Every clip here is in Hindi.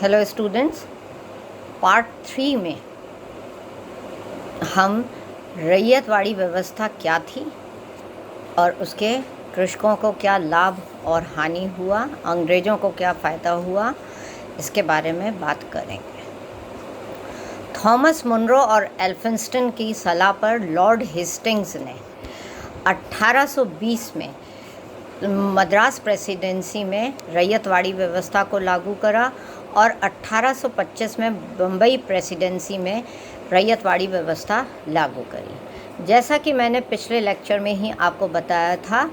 हेलो स्टूडेंट्स, पार्ट 3 में हम रैयतवाड़ी व्यवस्था क्या थी और उसके कृषकों को क्या लाभ और हानि हुआ, अंग्रेज़ों को क्या फ़ायदा हुआ, इसके बारे में बात करेंगे। थॉमस मुनरो और एल्फिंस्टन की सलाह पर लॉर्ड हेस्टिंग्स ने 1820 में मद्रास प्रेसिडेंसी में रैयतवाड़ी व्यवस्था को लागू करा और 1825 में बम्बई प्रेसिडेंसी में रैयतवाड़ी व्यवस्था लागू करी। जैसा कि मैंने पिछले लेक्चर में ही आपको बताया था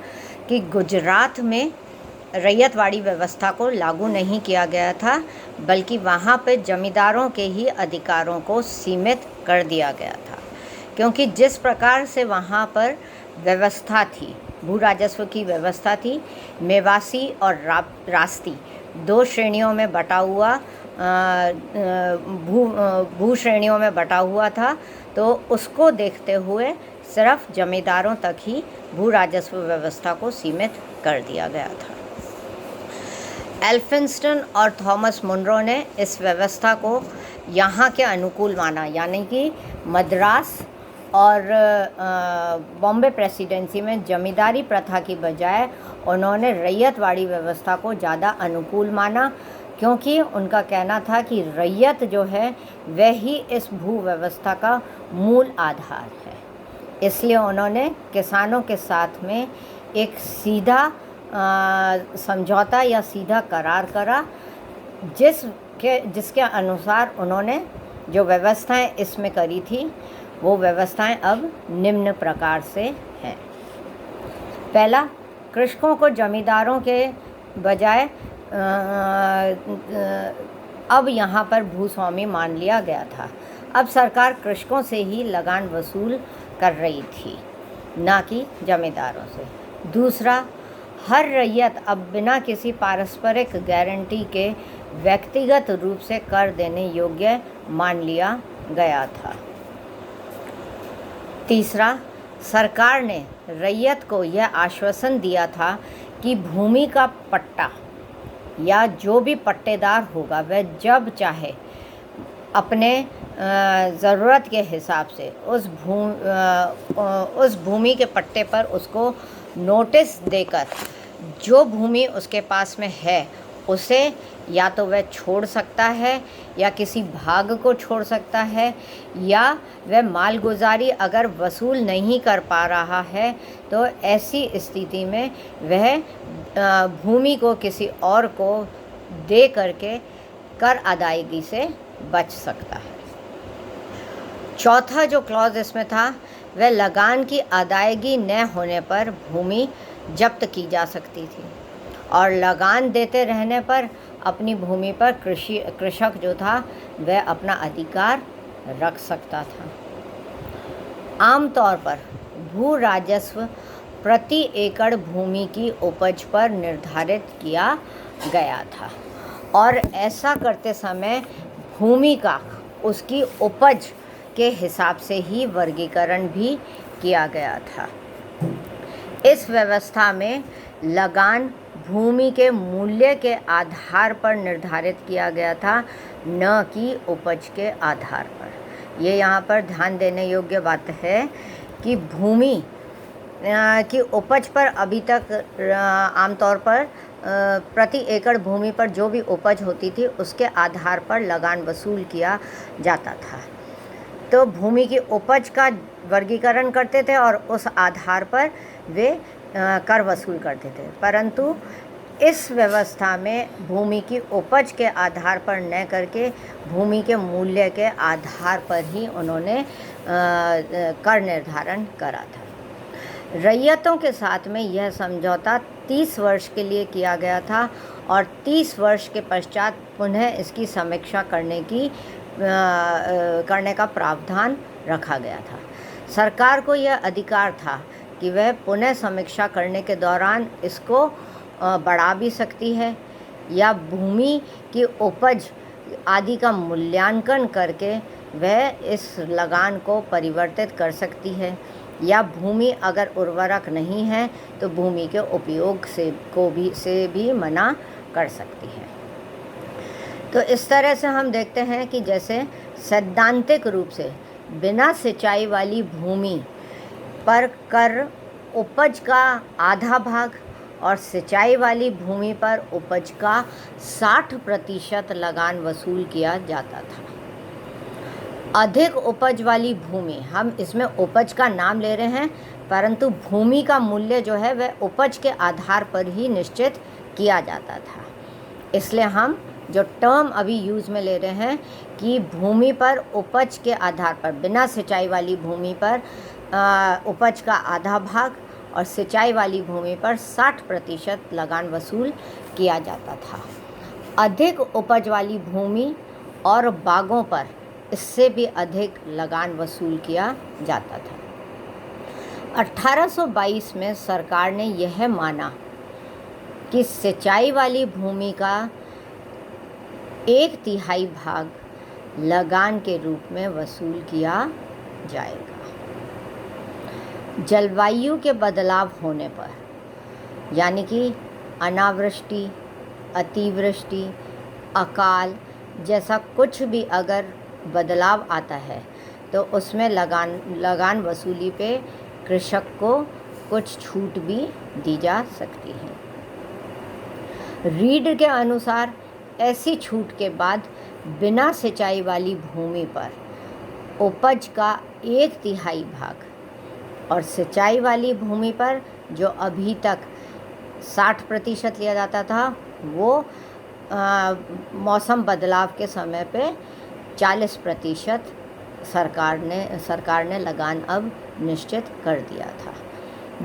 कि गुजरात में रैयतवाड़ी व्यवस्था को लागू नहीं किया गया था, बल्कि वहाँ पर जमींदारों के ही अधिकारों को सीमित कर दिया गया था, क्योंकि जिस प्रकार से वहाँ पर व्यवस्था थी, भू राजस्व की व्यवस्था थी, मेवासी और रास्ती दो श्रेणियों में बटा हुआ भू श्रेणियों में बटा हुआ था। तो उसको देखते हुए सिर्फ जमींदारों तक ही भू राजस्व व्यवस्था को सीमित कर दिया गया था। एल्फिंस्टन और थॉमस मुनरो ने इस व्यवस्था को यहाँ के अनुकूल माना, यानी कि मद्रास और बॉम्बे प्रेसिडेंसी में जमींदारी प्रथा की बजाय उन्होंने रैयतवाड़ी व्यवस्था को ज़्यादा अनुकूल माना, क्योंकि उनका कहना था कि रैयत जो है वह ही इस भू व्यवस्था का मूल आधार है। इसलिए उन्होंने किसानों के साथ में एक सीधा समझौता या सीधा करार करा, जिसके अनुसार उन्होंने जो व्यवस्थाएं इसमें करी थी वो व्यवस्थाएं अब निम्न प्रकार से हैं। पहला, कृषकों को जमींदारों के बजाय अब यहाँ पर भूस्वामी मान लिया गया था। अब सरकार कृषकों से ही लगान वसूल कर रही थी, ना कि जमींदारों से। दूसरा, हर रैयत अब बिना किसी पारस्परिक गारंटी के व्यक्तिगत रूप से कर देने योग्य मान लिया गया था। तीसरा, सरकार ने रैयत को यह आश्वासन दिया था कि भूमि का पट्टा या जो भी पट्टेदार होगा वह जब चाहे अपने ज़रूरत के हिसाब से उस भूमि के पट्टे पर उसको नोटिस देकर जो भूमि उसके पास में है उसे या तो वह छोड़ सकता है या किसी भाग को छोड़ सकता है, या वह मालगुजारी अगर वसूल नहीं कर पा रहा है तो ऐसी स्थिति में वह भूमि को किसी और को दे करके कर अदायगी से बच सकता है। चौथा जो क्लॉज इसमें था वह लगान की अदायगी न होने पर भूमि जब्त की जा सकती थी और लगान देते रहने पर अपनी भूमि पर कृषक जो था वह अपना अधिकार रख सकता था। आमतौर पर भू राजस्व प्रति एकड़ भूमि की उपज पर निर्धारित किया गया था और ऐसा करते समय भूमि का उसकी उपज के हिसाब से ही वर्गीकरण भी किया गया था। इस व्यवस्था में लगान भूमि के मूल्य के आधार पर निर्धारित किया गया था, न कि उपज के आधार पर। ये यहाँ पर ध्यान देने योग्य बात है कि भूमि की उपज पर अभी तक आमतौर पर प्रति एकड़ भूमि पर जो भी उपज होती थी उसके आधार पर लगान वसूल किया जाता था। तो भूमि की उपज का वर्गीकरण करते थे और उस आधार पर वे कर वसूल करते थे, परंतु इस व्यवस्था में भूमि की उपज के आधार पर न करके भूमि के मूल्य के आधार पर ही उन्होंने कर निर्धारण करा था। रैयतों के साथ में यह समझौता 30 वर्ष के लिए किया गया था और 30 वर्ष के पश्चात पुनः इसकी समीक्षा करने का प्रावधान रखा गया था। सरकार को यह अधिकार था कि वह पुनः समीक्षा करने के दौरान इसको बढ़ा भी सकती है या भूमि की उपज आदि का मूल्यांकन करके वह इस लगान को परिवर्तित कर सकती है, या भूमि अगर उर्वरक नहीं है तो भूमि के उपयोग से भी मना कर सकती है। तो इस तरह से हम देखते हैं कि जैसे सैद्धांतिक रूप से बिना सिंचाई वाली भूमि पर कर उपज का आधा भाग और सिंचाई वाली भूमि पर उपज का 60% लगान वसूल किया जाता था। अधिक उपज वाली भूमि, हम इसमें उपज का नाम ले रहे हैं, परंतु भूमि का मूल्य जो है वह उपज के आधार पर ही निश्चित किया जाता था। इसलिए हम जो टर्म अभी यूज़ में ले रहे हैं कि भूमि पर उपज के आधार पर, बिना सिंचाई वाली भूमि पर उपज का आधा भाग और सिंचाई वाली भूमि पर 60% लगान वसूल किया जाता था। अधिक उपज वाली भूमि और बागों पर इससे भी अधिक लगान वसूल किया जाता था। 1822 में सरकार ने यह माना कि सिंचाई वाली भूमि का 1/3 भाग लगान के रूप में वसूल किया जाएगा। जलवायु के बदलाव होने पर, यानी कि अनावृष्टि, अतिवृष्टि, अकाल जैसा कुछ भी अगर बदलाव आता है तो उसमें लगान वसूली पे कृषक को कुछ छूट भी दी जा सकती है। रीड के अनुसार ऐसी छूट के बाद बिना सिंचाई वाली भूमि पर उपज का 1/3 भाग और सिंचाई वाली भूमि पर जो अभी तक 60% लिया जाता था वो मौसम बदलाव के समय पे 40% सरकार ने लगान अब निश्चित कर दिया था।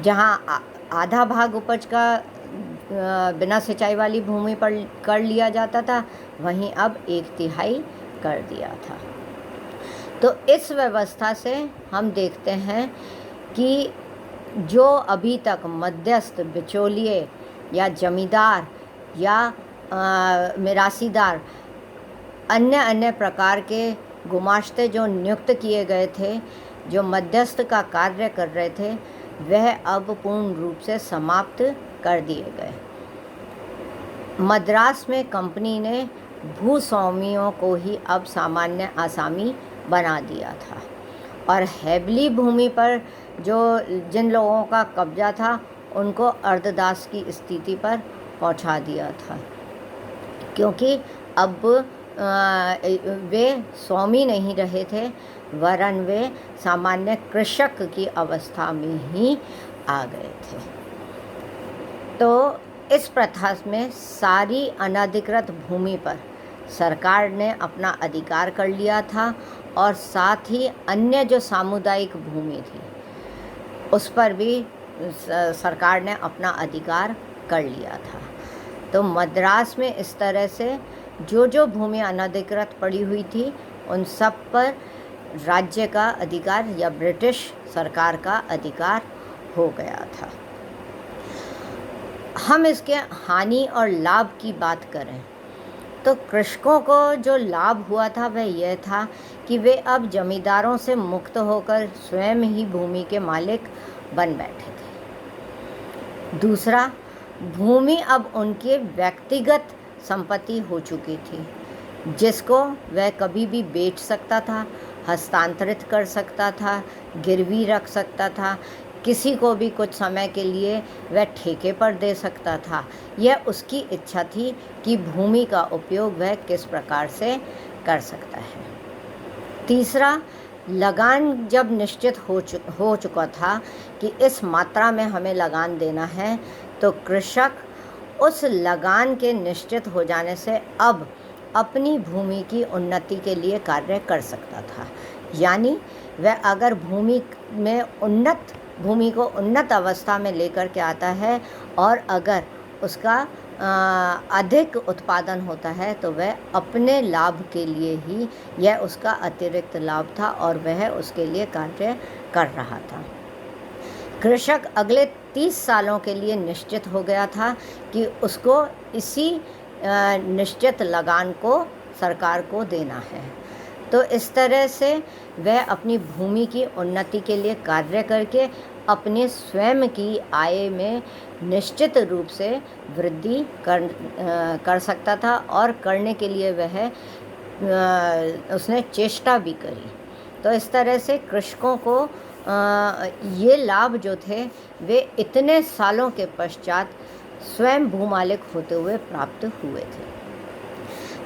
जहां आधा भाग उपज का बिना सिंचाई वाली भूमि पर कर लिया जाता था, वहीं अब 1/3 कर दिया था। तो इस व्यवस्था से हम देखते हैं कि जो अभी तक मध्यस्थ, बिचौलिए या जमींदार या मिरासीदार अन्य प्रकार के गुमाश्ते जो नियुक्त किए गए थे, जो मध्यस्थ का कार्य कर रहे थे, वह अब पूर्ण रूप से समाप्त कर दिए गए। मद्रास में कंपनी ने भूस्वामियों को ही अब सामान्य आसामी बना दिया था और हैबली भूमि पर जिन लोगों का कब्जा था उनको अर्धदास की स्थिति पर पहुंचा दिया था, क्योंकि अब वे स्वामी नहीं रहे थे, वरन वे सामान्य कृषक की अवस्था में ही आ गए थे। तो इस प्रथा में सारी अनधिकृत भूमि पर सरकार ने अपना अधिकार कर लिया था और साथ ही अन्य जो सामुदायिक भूमि थी उस पर भी सरकार ने अपना अधिकार कर लिया था। तो मद्रास में इस तरह से जो भूमि अनधिकृत पड़ी हुई थी उन सब पर राज्य का अधिकार या ब्रिटिश सरकार का अधिकार हो गया था। हम इसके हानि और लाभ की बात करें तो कृषकों को जो लाभ हुआ था वह यह था कि वे अब जमींदारों से मुक्त होकर स्वयं ही भूमि के मालिक बन बैठे थे। दूसरा, भूमि अब उनकी व्यक्तिगत संपत्ति हो चुकी थी, जिसको वह कभी भी बेच सकता था, हस्तांतरित कर सकता था, गिरवी रख सकता था, किसी को भी कुछ समय के लिए वह ठेके पर दे सकता था। यह उसकी इच्छा थी कि भूमि का उपयोग वह किस प्रकार से कर सकता है। तीसरा, लगान जब निश्चित हो चुका था कि इस मात्रा में हमें लगान देना है, तो कृषक उस लगान के निश्चित हो जाने से अब अपनी भूमि की उन्नति के लिए कार्य कर सकता था। यानी वह अगर भूमि को उन्नत अवस्था में लेकर के आता है और अगर उसका अधिक उत्पादन होता है तो वह अपने लाभ के लिए ही, यह उसका अतिरिक्त लाभ था और वह उसके लिए कार्य कर रहा था। कृषक अगले 30 सालों के लिए निश्चित हो गया था कि उसको इसी निश्चित लगान को सरकार को देना है। तो इस तरह से वह अपनी भूमि की उन्नति के लिए कार्य करके अपने स्वयं की आय में निश्चित रूप से वृद्धि कर सकता था और करने के लिए वह उसने चेष्टा भी करी। तो इस तरह से कृषकों को ये लाभ जो थे वे इतने सालों के पश्चात स्वयं भूमालिक होते हुए प्राप्त हुए थे।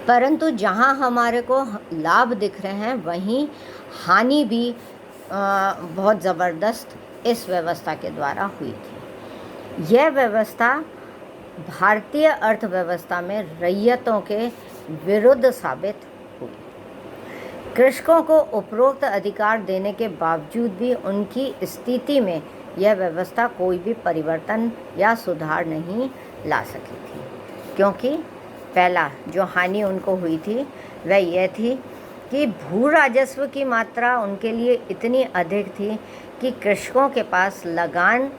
परंतु जहाँ हमारे को लाभ दिख रहे हैं वहीं हानि भी बहुत ज़बरदस्त इस व्यवस्था के द्वारा हुई थी। यह व्यवस्था भारतीय अर्थव्यवस्था में रैयतों के विरुद्ध साबित हुई। कृषकों को उपरोक्त अधिकार देने के बावजूद भी उनकी स्थिति में यह व्यवस्था कोई भी परिवर्तन या सुधार नहीं ला सकी थी, क्योंकि पहला जो हानि उनको हुई थी वह यह थी कि भू राजस्व की मात्रा उनके लिए इतनी अधिक थी कि कृषकों के पास लगान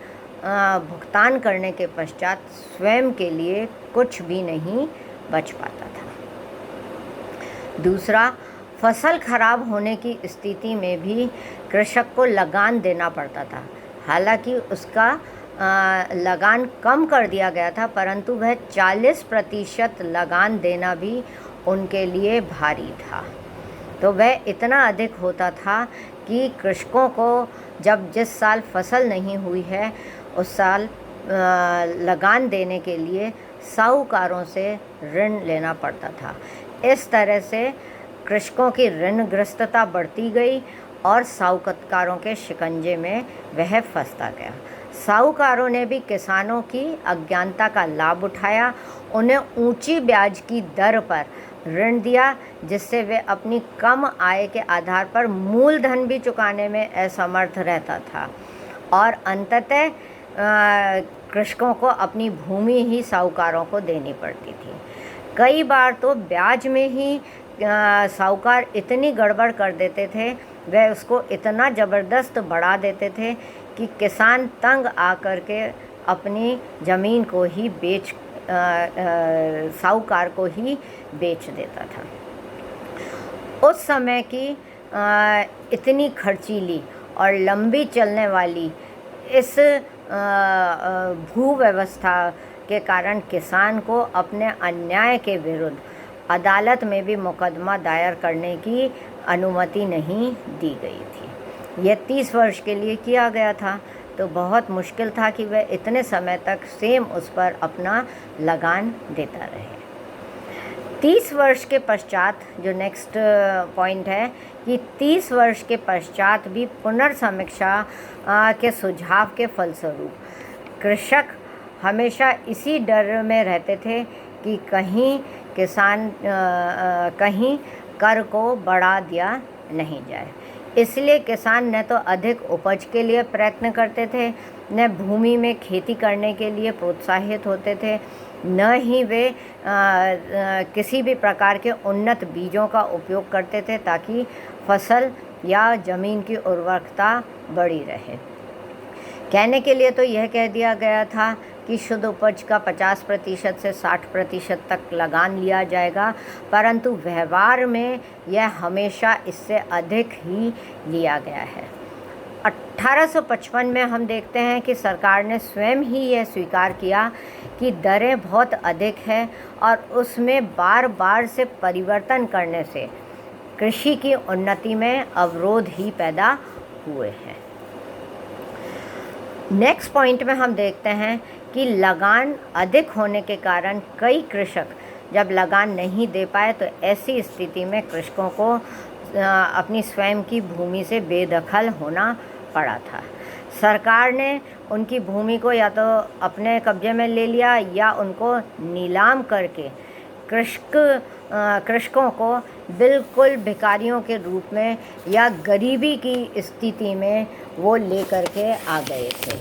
भुगतान करने के पश्चात स्वयं के लिए कुछ भी नहीं बच पाता था। दूसरा, फसल खराब होने की स्थिति में भी कृषक को लगान देना पड़ता था। हालांकि उसका लगान कम कर दिया गया था, परंतु वह 40% लगान देना भी उनके लिए भारी था। तो वह इतना अधिक होता था कि कृषकों को जब जिस साल फसल नहीं हुई है उस साल लगान देने के लिए साहूकारों से ऋण लेना पड़ता था। इस तरह से कृषकों की ऋणग्रस्तता बढ़ती गई और साहूकारों के शिकंजे में वह फंसता गया। साहूकारों ने भी किसानों की अज्ञानता का लाभ उठाया, उन्हें ऊंची ब्याज की दर पर ऋण दिया, जिससे वे अपनी कम आय के आधार पर मूलधन भी चुकाने में असमर्थ रहता था और अंततः कृषकों को अपनी भूमि ही साहूकारों को देनी पड़ती थी। कई बार तो ब्याज में ही साहूकार इतनी गड़बड़ कर देते थे, वह उसको इतना ज़बरदस्त बढ़ा देते थे कि किसान तंग आकर के अपनी ज़मीन को ही साहूकार को ही बेच देता था। उस समय की इतनी खर्चीली और लंबी चलने वाली इस भू व्यवस्था के कारण किसान को अपने अन्याय के विरुद्ध अदालत में भी मुकदमा दायर करने की अनुमति नहीं दी गई थी। यह 30 वर्ष के लिए किया गया था, तो बहुत मुश्किल था कि वह इतने समय तक सेम उस पर अपना लगान देता रहे। 30 वर्ष के पश्चात जो नेक्स्ट पॉइंट है कि 30 वर्ष के पश्चात भी पुनर्समीक्षा के सुझाव के फलस्वरूप कृषक हमेशा इसी डर में रहते थे कि कहीं कहीं कर को बढ़ा दिया नहीं जाए। इसलिए किसान न तो अधिक उपज के लिए प्रयत्न करते थे, न भूमि में खेती करने के लिए प्रोत्साहित होते थे, न ही वे किसी भी प्रकार के उन्नत बीजों का उपयोग करते थे ताकि फसल या ज़मीन की उर्वरकता बढ़ी रहे। कहने के लिए तो यह कह दिया गया था कि शुद्ध उपज का 50% से 60% तक लगान लिया जाएगा, परंतु व्यवहार में यह हमेशा इससे अधिक ही लिया गया है। 1855 में हम देखते हैं कि सरकार ने स्वयं ही यह स्वीकार किया कि दरें बहुत अधिक हैं और उसमें बार बार से परिवर्तन करने से कृषि की उन्नति में अवरोध ही पैदा हुए हैं। नेक्स्ट पॉइंट में हम देखते हैं कि लगान अधिक होने के कारण कई कृषक जब लगान नहीं दे पाए तो ऐसी स्थिति में कृषकों को अपनी स्वयं की भूमि से बेदखल होना पड़ा था। सरकार ने उनकी भूमि को या तो अपने कब्जे में ले लिया या उनको नीलाम करके कृषकों को बिल्कुल भिखारियों के रूप में या गरीबी की स्थिति में वो ले करके आ गए थे।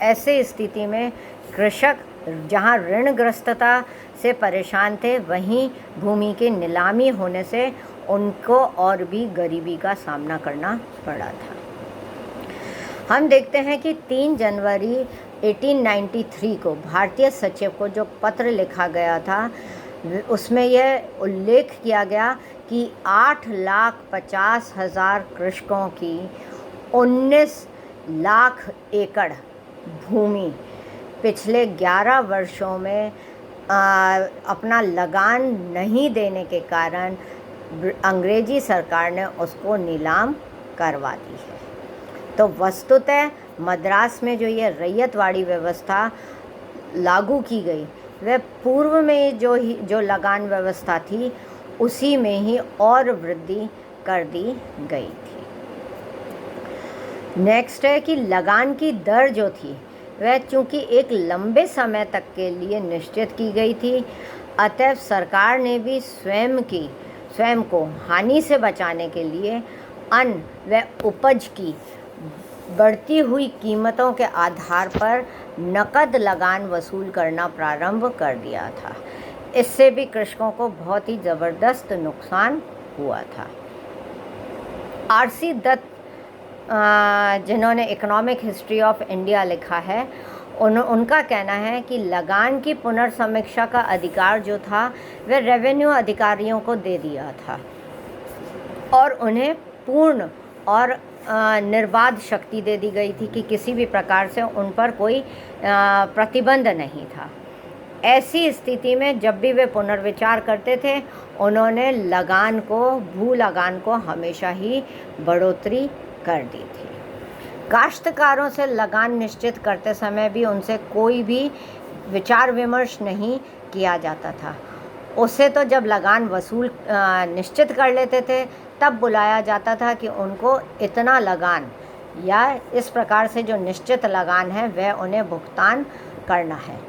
ऐसी स्थिति में कृषक जहाँ ऋणग्रस्तता से परेशान थे, वहीं भूमि की नीलामी होने से उनको और भी गरीबी का सामना करना पड़ा था। हम देखते हैं कि 3 जनवरी 1893 को भारतीय सचिव को जो पत्र लिखा गया था उसमें यह उल्लेख किया गया कि 8,50,000 कृषकों की 19 लाख एकड़ भूमि पिछले 11 वर्षों में अपना लगान नहीं देने के कारण अंग्रेजी सरकार ने उसको नीलाम करवा दी है। तो वस्तुतः मद्रास में जो ये रैयतवाड़ी व्यवस्था लागू की गई वह पूर्व में जो लगान व्यवस्था थी उसी में ही और वृद्धि कर दी गई थी। नेक्स्ट है कि लगान की दर जो थी वह चूँकि एक लंबे समय तक के लिए निश्चित की गई थी, अतः सरकार ने भी स्वयं को हानि से बचाने के लिए अन्न व उपज की बढ़ती हुई कीमतों के आधार पर नकद लगान वसूल करना प्रारंभ कर दिया था। इससे भी कृषकों को बहुत ही ज़बरदस्त नुकसान हुआ था। आर.सी. दत्त जिन्होंने इकोनॉमिक हिस्ट्री ऑफ इंडिया लिखा है, उनका कहना है कि लगान की पुनर्समीक्षा का अधिकार जो था वह रेवेन्यू अधिकारियों को दे दिया था और उन्हें पूर्ण और निर्बाध शक्ति दे दी गई थी कि किसी भी प्रकार से उन पर कोई प्रतिबंध नहीं था। ऐसी स्थिति में जब भी वे पुनर्विचार करते थे उन्होंने भू लगान को हमेशा ही बढ़ोतरी कर दी थी। काश्तकारों से लगान निश्चित करते समय भी उनसे कोई भी विचार विमर्श नहीं किया जाता था। उससे तो जब लगान वसूल निश्चित कर लेते थे तब बुलाया जाता था कि उनको इतना लगान या इस प्रकार से जो निश्चित लगान है वह उन्हें भुगतान करना है।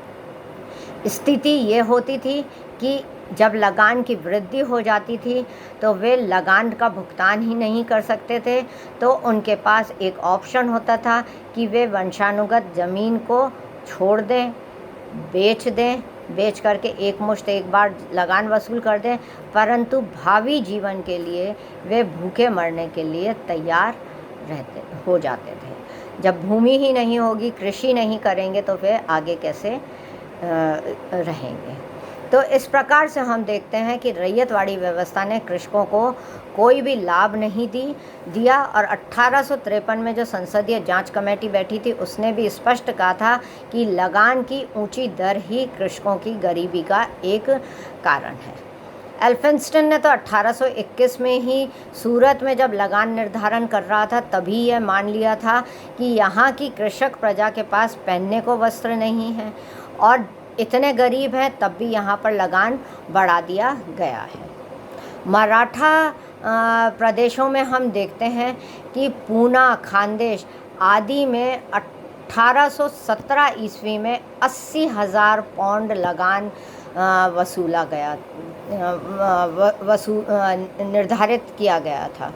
स्थिति ये होती थी कि जब लगान की वृद्धि हो जाती थी तो वे लगान का भुगतान ही नहीं कर सकते थे, तो उनके पास एक ऑप्शन होता था कि वे वंशानुगत ज़मीन को छोड़ दें, बेच करके एक बार लगान वसूल कर दें, परंतु भावी जीवन के लिए वे भूखे मरने के लिए तैयार हो जाते थे। जब भूमि ही नहीं होगी, कृषि नहीं करेंगे तो वे आगे कैसे रहेंगे। तो इस प्रकार से हम देखते हैं कि रैयतवाड़ी व्यवस्था ने कृषकों को कोई भी लाभ नहीं दिया और 1853 में जो संसदीय जांच कमेटी बैठी थी उसने भी स्पष्ट कहा था कि लगान की ऊंची दर ही कृषकों की गरीबी का एक कारण है। एल्फिंस्टन ने तो 1821 में ही सूरत में जब लगान निर्धारण कर रहा था तभी यह मान लिया था कि यहाँ की कृषक प्रजा के पास पहनने को वस्त्र नहीं है और इतने गरीब हैं, तब भी यहाँ पर लगान बढ़ा दिया गया है। मराठा प्रदेशों में हम देखते हैं कि पूना, खानदेश आदि में 1817 ईस्वी में 80,000 पाउंड लगान निर्धारित किया गया था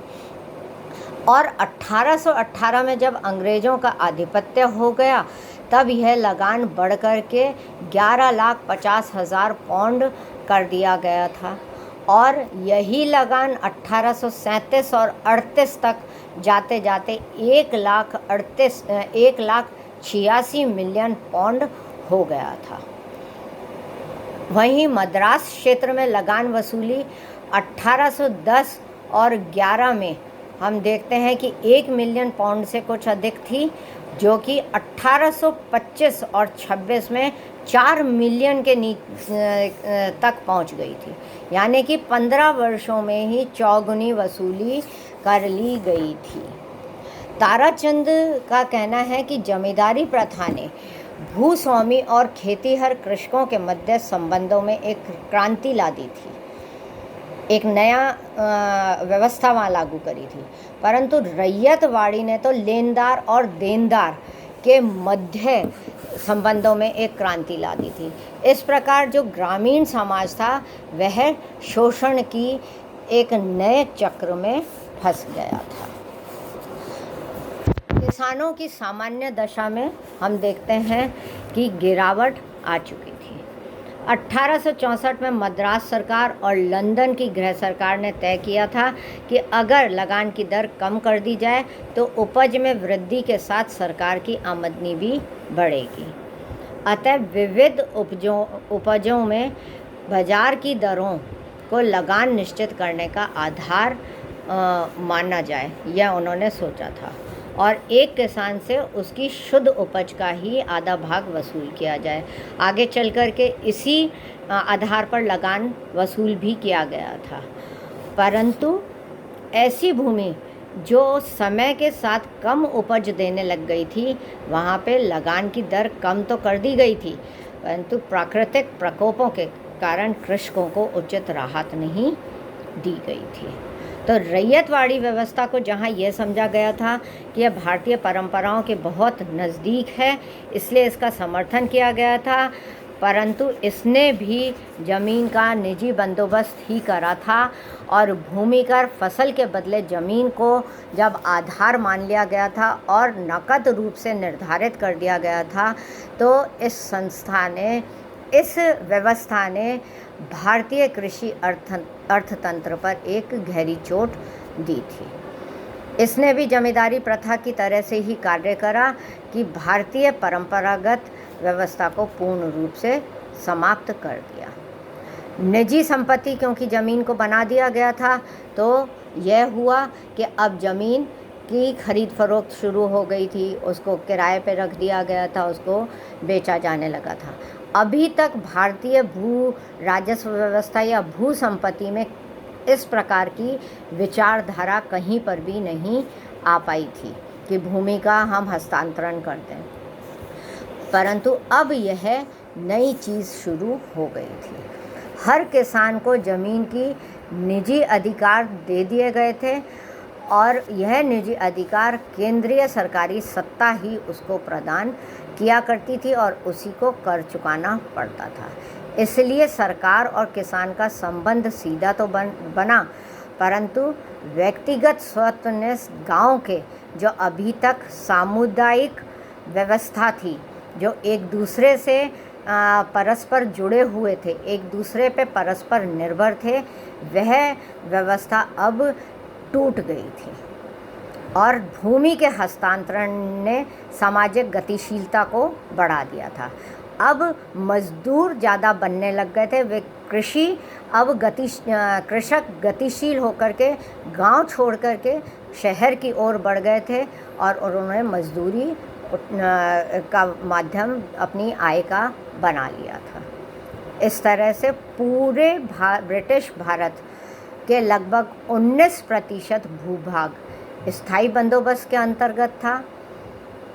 और 1818 में जब अंग्रेज़ों का आधिपत्य हो गया तब यह लगान बढ़ कर के 11,50,000 पाउंड कर दिया गया था और यही लगान 1837 और 38 तक जाते जाते 1,86 मिलियन पाउंड हो गया था। वहीं मद्रास क्षेत्र में लगान वसूली 1810 और 11 में हम देखते हैं कि 1 मिलियन पाउंड से कुछ अधिक थी, जो कि 1825 और 26 में 4 मिलियन के तक पहुंच गई थी। यानी कि 15 वर्षों में ही चौगुनी वसूली कर ली गई थी। ताराचंद का कहना है कि जमींदारी प्रथा ने भूस्वामी और खेतीहर कृषकों के मध्य संबंधों में एक क्रांति ला दी थी, एक नया व्यवस्था वहाँ लागू करी थी, परंतु रैयतवाड़ी ने तो लेनदार और देनदार के मध्य संबंधों में एक क्रांति ला दी थी। इस प्रकार जो ग्रामीण समाज था वह शोषण की एक नए चक्र में फंस गया था। किसानों की सामान्य दशा में हम देखते हैं कि गिरावट आ चुकी थी। 1864 में मद्रास सरकार और लंदन की गृह सरकार ने तय किया था कि अगर लगान की दर कम कर दी जाए तो उपज में वृद्धि के साथ सरकार की आमदनी भी बढ़ेगी। अतः विविध उपजों में बाजार की दरों को लगान निश्चित करने का आधार माना जाए, यह उन्होंने सोचा था। और एक किसान से उसकी शुद्ध उपज का ही आधा भाग वसूल किया जाए। आगे चल कर के इसी आधार पर लगान वसूल भी किया गया था। परंतु ऐसी भूमि जो समय के साथ कम उपज देने लग गई थी, वहाँ पे लगान की दर कम तो कर दी गई थी, परंतु प्राकृतिक प्रकोपों के कारण कृषकों को उचित राहत नहीं दी गई थी। तो रैयतवाड़ी व्यवस्था को जहाँ यह समझा गया था कि यह भारतीय परंपराओं के बहुत नज़दीक है, इसलिए इसका समर्थन किया गया था, परंतु इसने भी ज़मीन का निजी बंदोबस्त ही करा था और भूमिकर फसल के बदले ज़मीन को जब आधार मान लिया गया था और नकद रूप से निर्धारित कर दिया गया था, तो इस व्यवस्था ने भारतीय कृषि अर्थतंत्र पर एक गहरी चोट दी थी। इसने भी जमींदारी प्रथा की तरह से ही कार्य करा कि भारतीय परंपरागत व्यवस्था को पूर्ण रूप से समाप्त कर दिया। निजी संपत्ति क्योंकि ज़मीन को बना दिया गया था, तो यह हुआ कि अब ज़मीन की खरीद फरोख्त शुरू हो गई थी, उसको किराए पे रख दिया गया था, उसको बेचा जाने लगा था। अभी तक भारतीय भू राजस्व व्यवस्था या भू संपत्ति में इस प्रकार की विचारधारा कहीं पर भी नहीं आ पाई थी कि भूमि का हम हस्तांतरण कर दें, परंतु अब यह नई चीज़ शुरू हो गई थी। हर किसान को ज़मीन की निजी अधिकार दे दिए गए थे और यह निजी अधिकार केंद्रीय सरकारी सत्ता ही उसको प्रदान किया करती थी और उसी को कर चुकाना पड़ता था। इसलिए सरकार और किसान का संबंध सीधा तो बना, परंतु व्यक्तिगत स्वतंत्रता गांव के जो अभी तक सामुदायिक व्यवस्था थी, जो एक दूसरे से परस्पर जुड़े हुए थे, एक दूसरे पे परस्पर निर्भर थे, वह व्यवस्था अब टूट गई थी और भूमि के हस्तांतरण ने सामाजिक गतिशीलता को बढ़ा दिया था। अब मजदूर ज़्यादा बनने लग गए थे, वे कृषक गतिशील होकर के गांव छोड़ कर के शहर की ओर बढ़ गए थे और उन्होंने मजदूरी का माध्यम अपनी आय का बना लिया था। इस तरह से पूरे ब्रिटिश भारत के लगभग 19% भूभाग स्थायी बंदोबस्त के अंतर्गत था,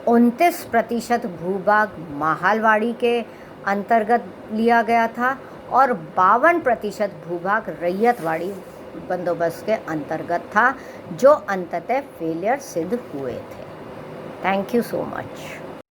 29% भूभाग माहलवाड़ी के अंतर्गत लिया गया था और 52% भूभाग रैयतवाड़ी बंदोबस्त के अंतर्गत था, जो अंततः फेलियर सिद्ध हुए थे। Thank you so much.